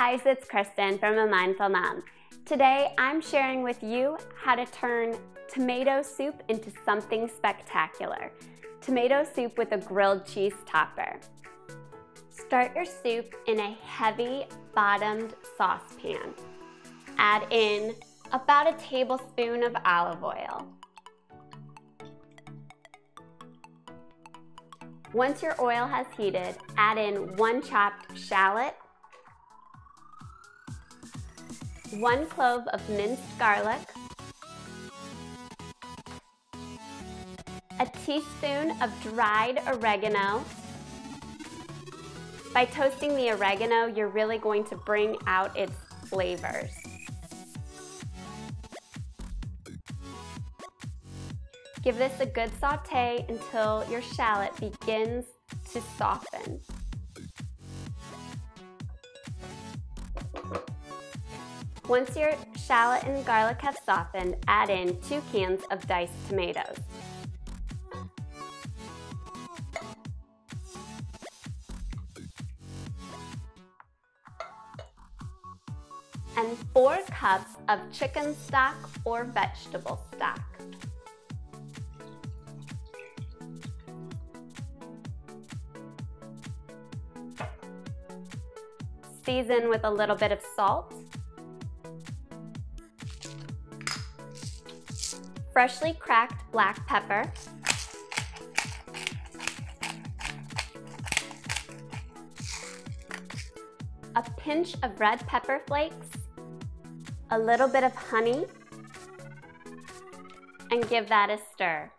guys, it's Kristen from A Mindful Mom. Today I'm sharing with you how to turn tomato soup into something spectacular. Tomato soup with a grilled cheese topper. Start your soup in a heavy bottomed saucepan. Add in about a tablespoon of olive oil. Once your oil has heated, add in 1 chopped shallot, 1 clove of minced garlic, a teaspoon of dried oregano. By toasting the oregano, you're really going to bring out its flavors. Give this a good saute until your shallot begins to soften. Once your shallot and garlic have softened, add in 2 cans of diced tomatoes. And 4 cups of chicken stock or vegetable stock. Season with a little bit of salt, freshly cracked black pepper, a pinch of red pepper flakes, a little bit of honey, and give that a stir.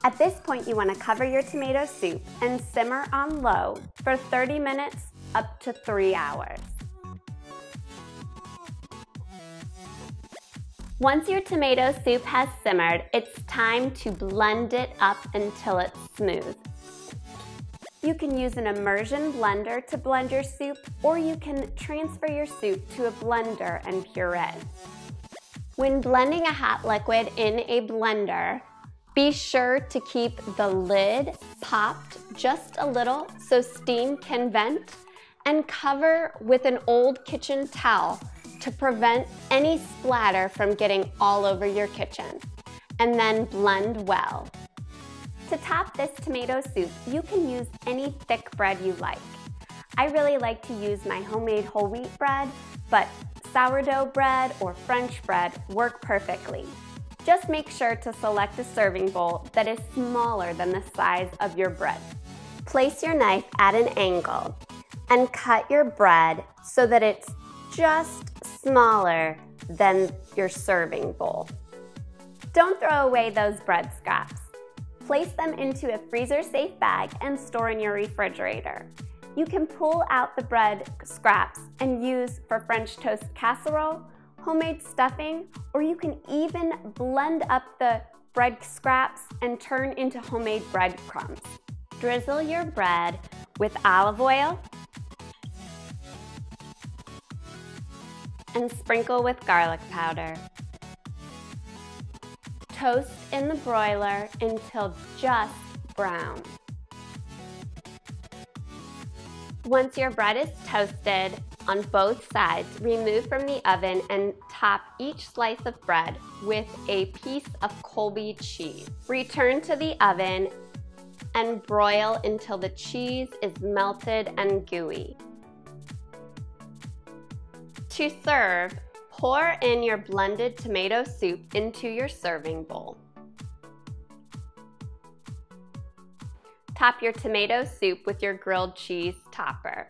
At this point, you want to cover your tomato soup and simmer on low for 30 minutes up to 3 hours. Once your tomato soup has simmered, it's time to blend it up until it's smooth. You can use an immersion blender to blend your soup, or you can transfer your soup to a blender and puree. When blending a hot liquid in a blender, be sure to keep the lid popped just a little so steam can vent, and cover with an old kitchen towel to prevent any splatter from getting all over your kitchen. And then blend well. To top this tomato soup, you can use any thick bread you like. I really like to use my homemade whole wheat bread, but sourdough bread or French bread work perfectly. Just make sure to select a serving bowl that is smaller than the size of your bread. Place your knife at an angle and cut your bread so that it's just smaller than your serving bowl. Don't throw away those bread scraps. Place them into a freezer-safe bag and store in your refrigerator. You can pull out the bread scraps and use for French toast casserole, homemade stuffing, or you can even blend up the bread scraps and turn into homemade breadcrumbs. Drizzle your bread with olive oil and sprinkle with garlic powder. Toast in the broiler until just brown. Once your bread is toasted on both sides, remove from the oven and top each slice of bread with a piece of Colby cheese. Return to the oven and broil until the cheese is melted and gooey. To serve, pour in your blended tomato soup into your serving bowl. Top your tomato soup with your grilled cheese topper.